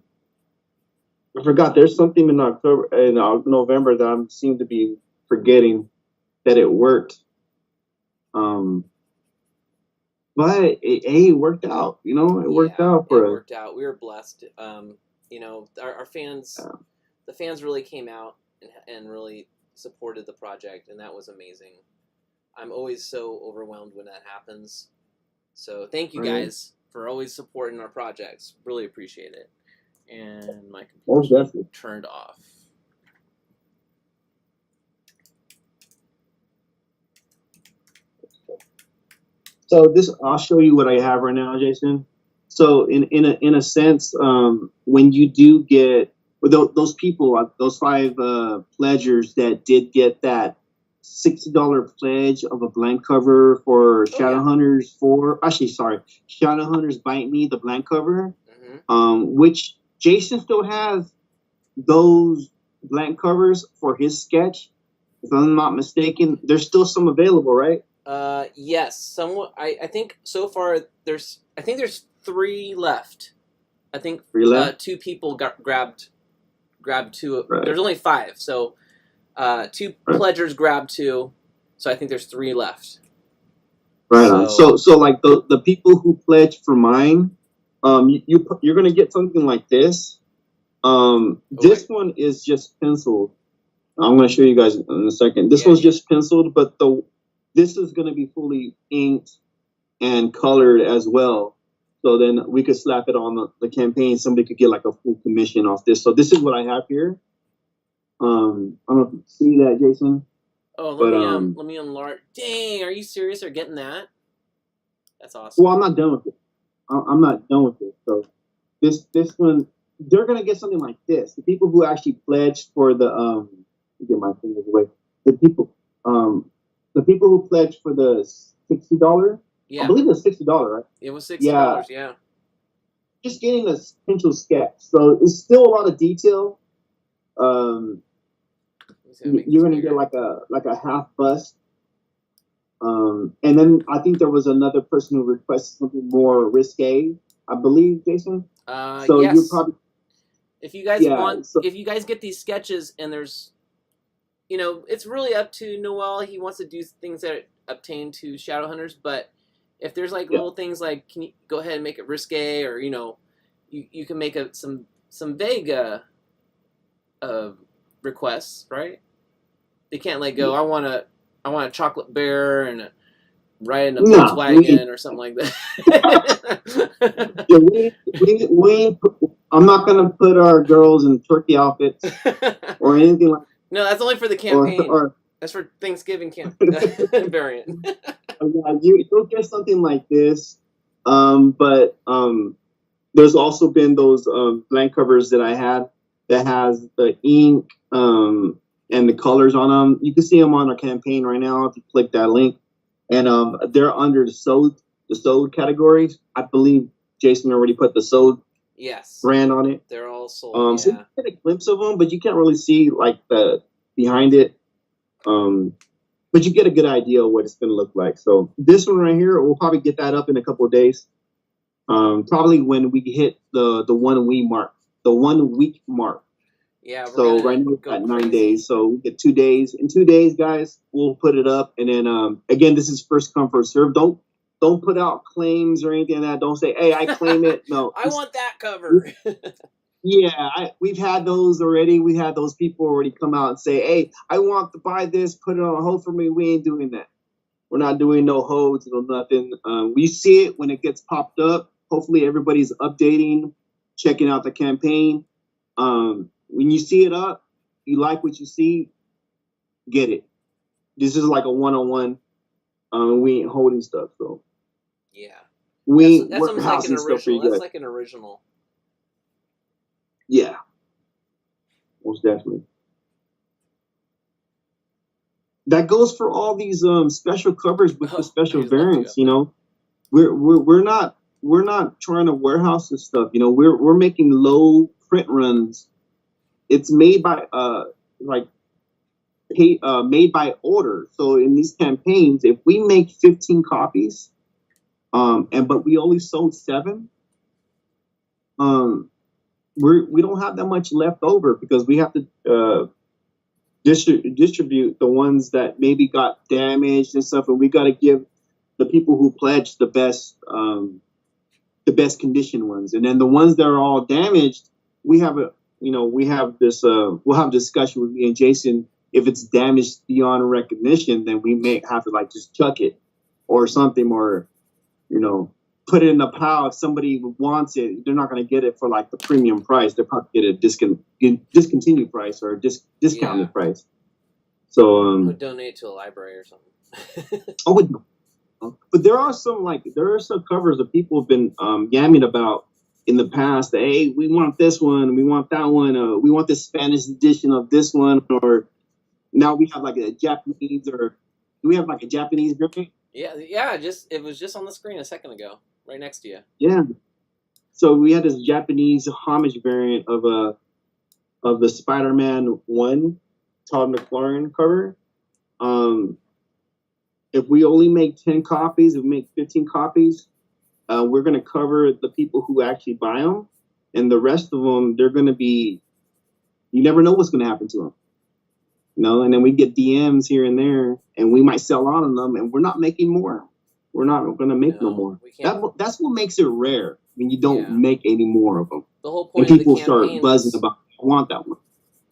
forgot there's something in November that I seem to be forgetting that it worked. But it worked out. It worked out for us. It worked out. We were blessed. Our fans, the fans really came out and really supported the project, and that was amazing. I'm always so overwhelmed when that happens. So thank you guys for always supporting our projects. Really appreciate it. And my computer turned off. So I'll show you what I have right now, Jason. So in a sense, when you do get those people, those 5 pledgers that did get that $60 pledge of a blank cover for Shadowhunters Shadowhunters Bite Me, the blank cover, which Jason still has those blank covers for his sketch. If I'm not mistaken, there's still some available, right? Yes. Somewhat. I think so far there's 3 left. I think 3 left? 2 people grabbed 2. Right. There's only 5, so 2 pledgers grabbed 2. So I think there's 3 left. Right on. So like the people who pledged for mine, you're gonna get something like this. This one is just penciled. I'm gonna show you guys in a second. This one's just penciled, but this is gonna be fully inked and colored as well. So then we could slap it on the campaign. Somebody could get like a full commission off this. So this is what I have here. I don't know if you see that, Jason. Oh, But let me enlarge. Dang, are you serious? They're getting that? That's awesome. well, I'm not done with it. I'm not done with it. So this one, they're gonna get something like this. The people who actually pledged for the get my fingers away. The people who pledged for the $60. Yeah. I believe it's $60, right? It was $60. Yeah. Just getting a potential sketch. So it's still a lot of detail. You're gonna get like a half bust. And then I think there was another person who requested something more risque. I believe, Jason. So yes. you probably. If you guys if you guys get these sketches and there's, it's really up to Noel. He wants to do things that obtain to Shadowhunters, but if there's like little things like, can you go ahead and make it risque, or you can make some vague requests, right? They can't like go, I want a chocolate bear and ride in a Volkswagen or something like that. I'm not gonna put our girls in turkey outfits or anything like. No, that's only for the campaign. That's for Thanksgiving variant. You'll get something like this, but there's also been those blank covers that I had that has the ink and the colors on them. You can see them on our campaign right now if you click that link, and they're under the sewed categories. I believe Jason already put the sewed brand on it. They're all sold. So you get a glimpse of them, but you can't really see like the behind it. But you get a good idea of what it's going to look like. So this one right here, we'll probably get that up in a couple of days. Probably when we hit the 1 week mark, the 1 week mark. Yeah. So right now we've got 9 days. So we get 2 days. In 2 days, guys, we'll put it up. And then again, this is first come first serve. Don't put out claims or anything like that. Don't say, hey, I claim it. No. I want that cover. Yeah, we've had those already. We had those people already come out and say, hey, I want to buy this, put it on hold for me. We ain't doing that. We're not doing no holds, no nothing. We see it when it gets popped up. Hopefully everybody's updating, checking out the campaign. When you see it up, you like what you see, get it. This is like a one-on-one. We ain't holding stuff, so. Yeah. That's almost like an original. That's like an original. Yeah, most definitely. That goes for all these special covers with the special variants. We're not trying to warehouse this stuff. We're making low print runs. It's made by made by order. So in these campaigns, if we make 15 copies, but we only sold 7, we don't have that much left over because we have to distribute the ones that maybe got damaged and stuff, and we got to give the people who pledged the best condition ones, and then the ones that are all damaged, we have we'll have a discussion with me and Jason. If it's damaged beyond recognition, then we may have to like just chuck it or something, or put it in a pile. If somebody wants it, they're not going to get it for like the premium price. They'll probably get a discontinued price or a discounted price. So would donate to a library or something. But there are some covers that people have been yamming about in the past. That, hey, we want this one, we want that one, we want the Spanish edition of this one, or now we have like a Japanese, or do we have like a Japanese version? Yeah. It was just on the screen a second ago, right next to you. Yeah. So we had this Japanese homage variant of the Spider-Man 1 Todd McLaurin cover. If we only make 10 copies, if we make 15 copies, we're going to cover the people who actually buy them, and the rest of them, they're going to be, you never know what's going to happen to them. And then we get DMs here and there, and we might sell out on them, and we're not making more. We're not going to make no more. That's what makes it rare when you don't make any more of them. The whole point and people of the campaign start buzzing about, I want that one.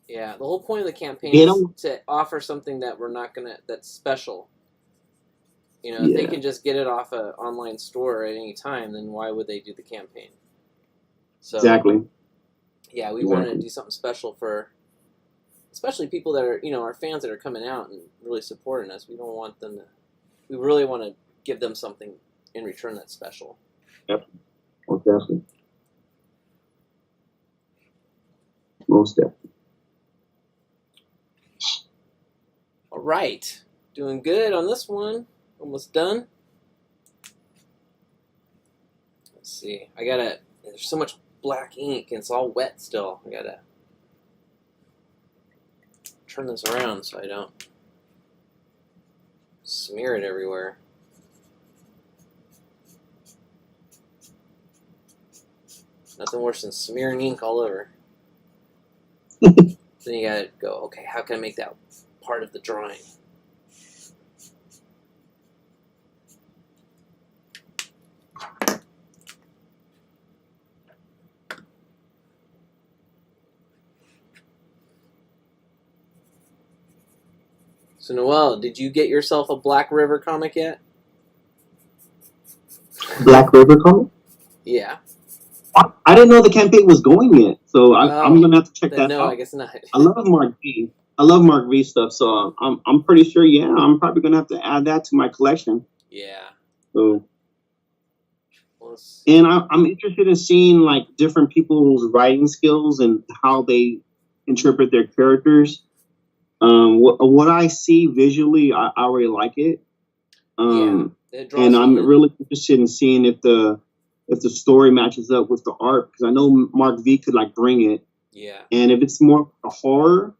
Yeah, the whole point of the campaign is to offer something that that's special. If they can just get it off an online store at any time, then why would they do the campaign? So Exactly. Yeah, we wanted to do something special for especially people that are, our fans that are coming out and really supporting us. We don't want them to. We really want to give them something in return that's special. Yep. Most definitely. Most definitely. All right. Doing good on this one. Almost done. Let's see. There's so much black ink and it's all wet still. I gotta turn this around so I don't smear it everywhere. Nothing worse than smearing ink all over. Then you gotta go, okay, how can I make that part of the drawing? So Noel, did you get yourself a Black River comic yet? Black River comic? Yeah. I didn't know the campaign was going yet, so I'm gonna have to check that no, out. I guess not. I love Mark V. I love Mark V stuff, so I'm pretty sure. Yeah, I'm probably gonna have to add that to my collection. Yeah. So, and I'm interested in seeing like different people's writing skills and how they interpret their characters. What I see visually, I already like it. And I'm really interested in seeing if the story matches up with the art, because I know Mark V could like bring it. Yeah. And if it's more a horror,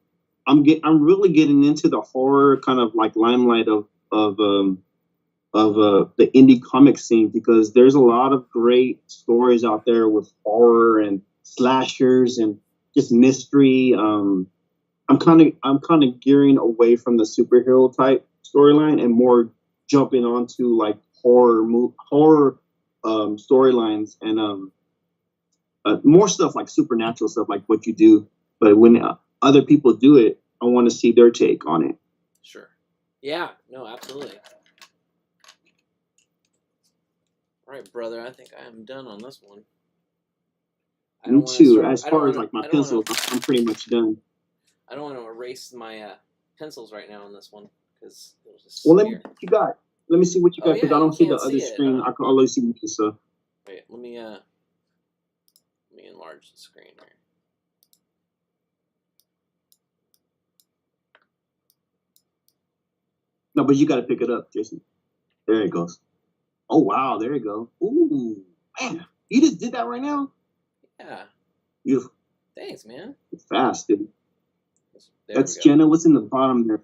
I'm really getting into the horror kind of like limelight of the indie comic scene, because there's a lot of great stories out there with horror and slashers and just mystery. I'm kind of gearing away from the superhero type storyline and more jumping onto like horror storylines and more stuff like supernatural stuff, like what you do. But when other people do it, I want to see their take on it. Sure. Yeah. No, absolutely. All right, brother. I think I am done on this one. Me too. As far as like my pencils, I'm pretty much done. I don't want to erase my pencils right now on this one because it'll just. Well, let me see what you got, because I don't see the other see screen. I can only see me. So. Wait, let me enlarge the screen here. No, but you got to pick it up, Jason. There it goes. Oh wow, there you go. Ooh, man, you just did that right now. Yeah. Beautiful. Thanks, man. It's fast, dude. That's we go. Jenna. What's in the bottom there?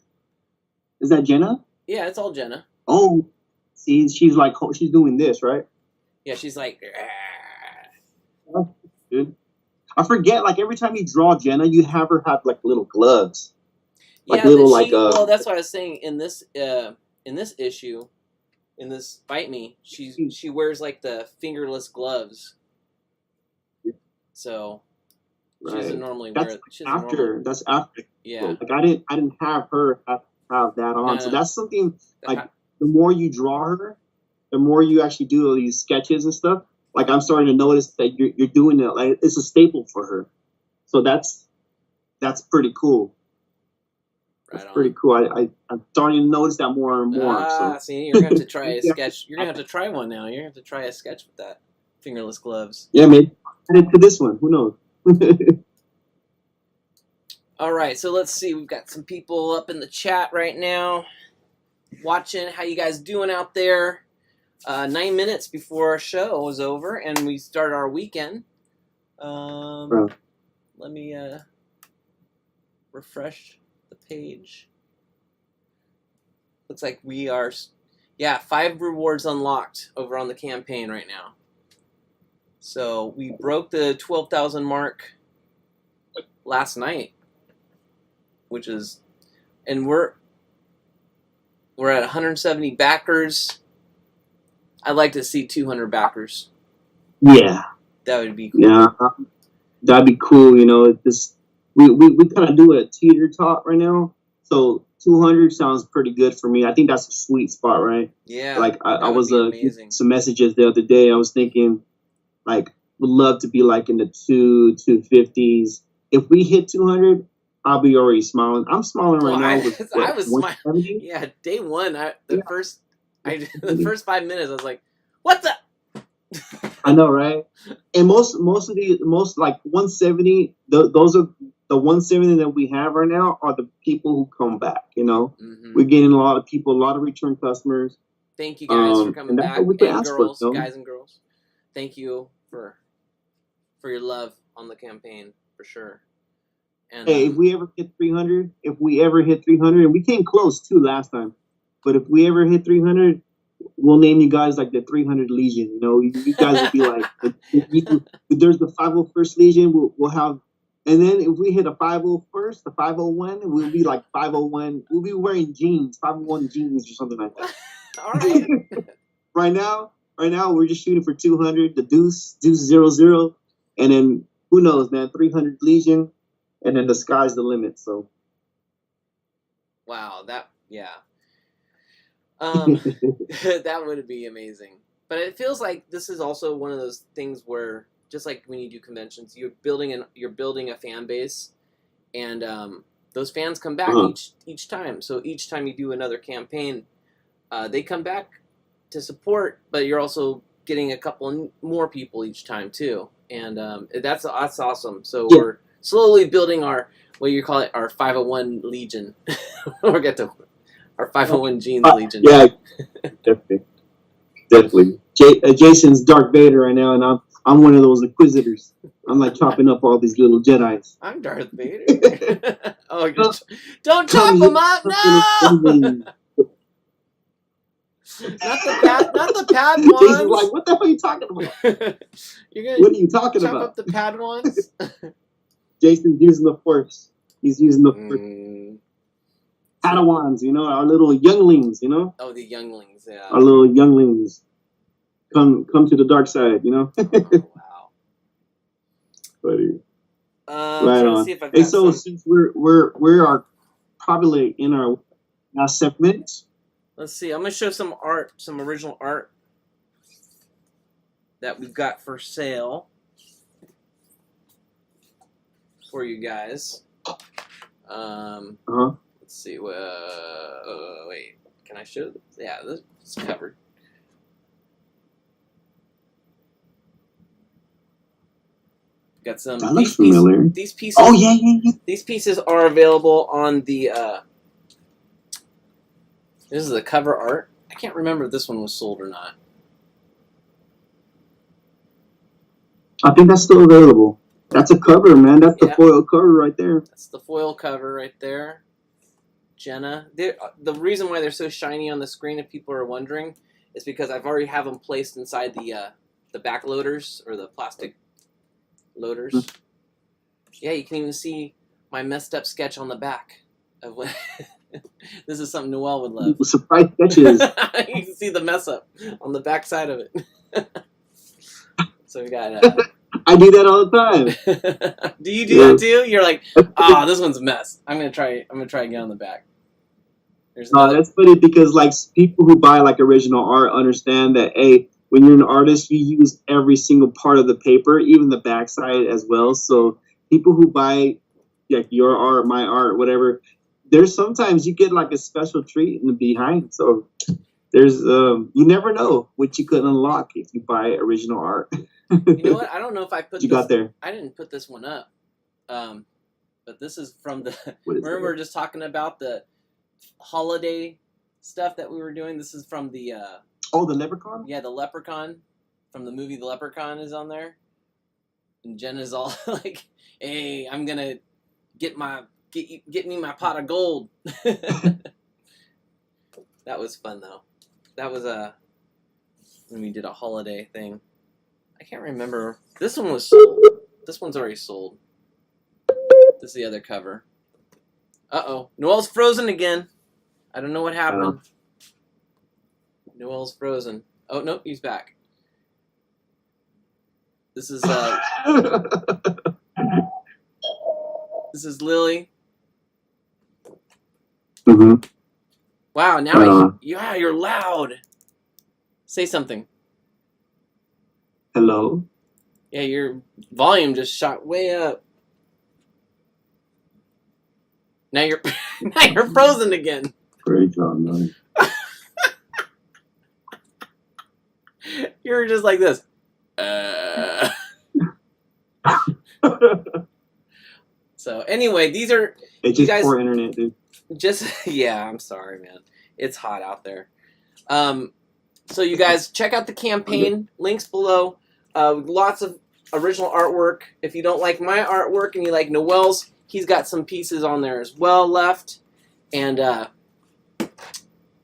Is that Jenna? Yeah, it's all Jenna. Oh, see, she's doing this, right? Yeah, she's like. Dude, I forget. Like every time you draw Jenna, you have her have like little gloves, like well, that's what I was saying in this issue, in this Bite Me. She wears like the fingerless gloves. So. She doesn't normally wear it. That's after. Yeah. Like I didn't have her have that on. So that's something like the more you draw her, the more you actually do all these sketches and stuff. Like I'm starting to notice that you're doing it. Like it's a staple for her. So that's pretty cool. That's pretty cool. I'm starting to notice that more and more. See, you're gonna have to try a sketch. You're gonna have to try one now. You're gonna have to try a sketch with that fingerless gloves. Yeah, maybe add it to this one. Who knows? All right, so let's see. We've got some people up in the chat right now watching. How you guys doing out there? 9 minutes before our show was over and we start our weekend. Let me refresh the page. Looks like we are, 5 rewards unlocked over on the campaign right now. So we broke the 12,000 mark last night, which is, and we're at 170 backers. I'd like to see 200 backers. Yeah, that would be cool. Yeah, that'd be cool. You know, we kind of do a teeter tot right now, so 200 sounds pretty good for me. I think that's a sweet spot, right? Yeah. Like I was some messages the other day. I was thinking, like, would love to be like in the 250s. If we hit 200, I'll be already smiling. I'm smiling right now. With, I was smiling. 170? Yeah, day one. The first 5 minutes, I was like, "What the?" I know, right? And most like 170. Those are the 170 that we have right now are the people who come back. You know, we're getting a lot of people, a lot of return customers. Thank you guys for coming back, and girls, for, guys and girls. Thank you for your love on the campaign for sure. And hey, if we ever hit 300, and we came close too last time, but if we ever hit 300, we'll name you guys like the 300 Legion. You know, you guys will be like, if there's the 501st Legion, we'll have, and then if we hit a 501st, the 501, we'll be like 501. We'll be wearing jeans, 501 jeans or something like that. All right. Right now, we're just shooting for 200, the Deuce 00, and then who knows, man, 300 Legion, and then the sky's the limit. So, wow, that that would be amazing. But it feels like this is also one of those things where, just like when you do conventions, you're building a fan base, and those fans come back each time. So each time you do another campaign, they come back to support, but you're also getting a couple more people each time too, and that's awesome. So we're slowly building our, what you call it, our 501 Legion. We'll get to our 501 Jeans Legion. Yeah, definitely. Jason's Darth Vader right now, and I'm one of those Inquisitors. I'm like chopping up all these little Jedis. I'm Darth Vader. Oh, don't chop them up, no! Not the pad ones. Jason's like, what the hell are you talking about? What are you talking chop about? Up the pad ones. Jason's using the Force. He's using the Force. Padawans, you know, our little younglings, you know. Oh, the younglings, yeah. Our little younglings come to the dark side, you know. Oh, wow. Buddy. Right on. See if I've hey, so since we are probably in our last segment. Let's see. I'm gonna show some art, some original art that we've got for sale for you guys. Let's see. Wait, can I show? Yeah, this is covered. Got some. That looks familiar. These pieces. Oh yeah. These pieces are available on the. This is the cover art. I can't remember if this one was sold or not. I think that's still available. That's a cover, man. That's the foil cover right there. That's the foil cover right there. Jenna. The reason why they're so shiny on the screen, if people are wondering, is because I've already have them placed inside the back loaders, or the plastic loaders. Mm-hmm. Yeah, you can even see my messed up sketch on the back of what. This is something Noel would love. Surprise sketches. You can see the mess up on the back side of it. So we got. I do that all the time. Do you do that too? You're like, this one's a mess. I'm gonna try again on the back. That's funny because like people who buy like original art understand that when you're an artist, you use every single part of the paper, even the backside as well. So people who buy like your art, my art, whatever. There's sometimes you get like a special treat in the behind. So there's you never know what you could unlock if you buy original art. You know what? I don't know if I put you got there. I didn't put this one up. But this is from the remember we were just talking about the holiday stuff that we were doing. This is from the the Leprechaun? Yeah, the Leprechaun from the movie The Leprechaun is on there. And Jen is all like, "Hey, I'm going to get me my pot of gold." That was fun though. That was when we did a holiday thing. I can't remember. This one was sold. This one's already sold. This is the other cover. Uh-oh. Noel's frozen again. I don't know what happened. Noel's frozen. Oh, nope, he's back. This is this is Lily. Mm-hmm. Wow, now you're loud. Say something. Hello? Yeah, your volume just shot way up. Now you're frozen again. Great job, man. You're just like this. So anyway, these are it's you just guys. poor internet, dude. Yeah, I'm sorry, man. It's hot out there. So you guys check out the campaign. Links below. Lots of original artwork. If you don't like my artwork and you like Noel's, he's got some pieces on there as well left. And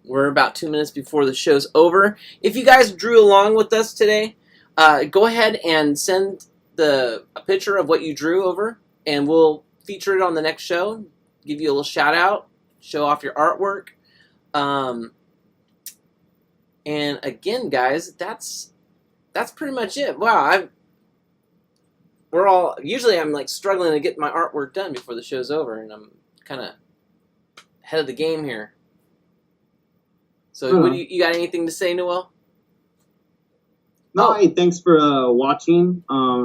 we're about 2 minutes before the show's over. If you guys drew along with us today, go ahead and send a picture of what you drew over, and we'll feature it on the next show. Give you a little shout out, show off your artwork. And again, guys, that's pretty much it. Wow, usually I'm like struggling to get my artwork done before the show's over, and I'm kind of ahead of the game here. So, what you got anything to say, Noel? No, hey, thanks for watching.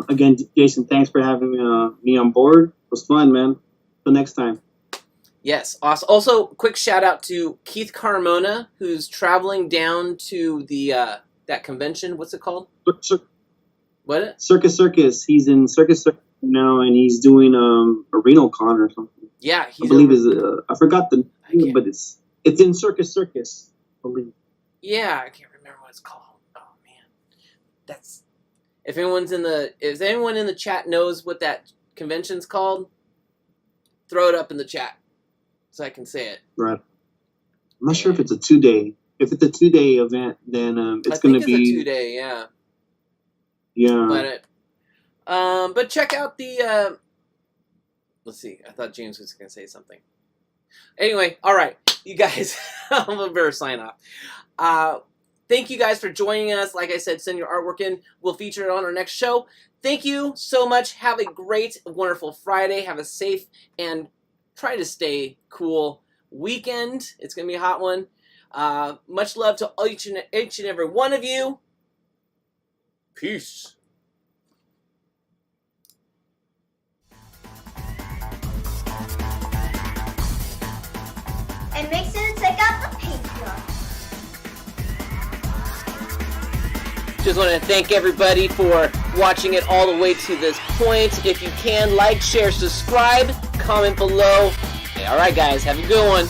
Again, Jason, thanks for having me on board. It was fun, man. Till next time. Yes, awesome. Also, quick shout out to Keith Carmona, who's traveling down to the that convention. What's it called? What? Circus. He's in Circus now, and he's doing a Reno Con or something. Yeah, I believe I forgot the name, but it's in Circus. I believe. Yeah, I can't remember what it's called. Oh man, if anyone in the chat knows what that convention's called, throw it up in the chat so I can say it. Right. I'm not sure if it's a 2-day. If it's a 2-day event, then it's going to be. I think it's a 2-day. Yeah. Yeah. But check out the. Let's see. I thought James was going to say something. Anyway, all right, you guys. I'm better sign off. Thank you guys for joining us. Like I said, send your artwork in. We'll feature it on our next show. Thank you so much. Have a great, wonderful Friday. Have a safe and try to stay cool weekend. It's going to be a hot one. Much love to each and every one of you. Peace. And make sure to check out the Patreon. Just want to thank everybody for watching it all the way to this point. If you can, like, share, subscribe, comment below. All right, guys, have a good one.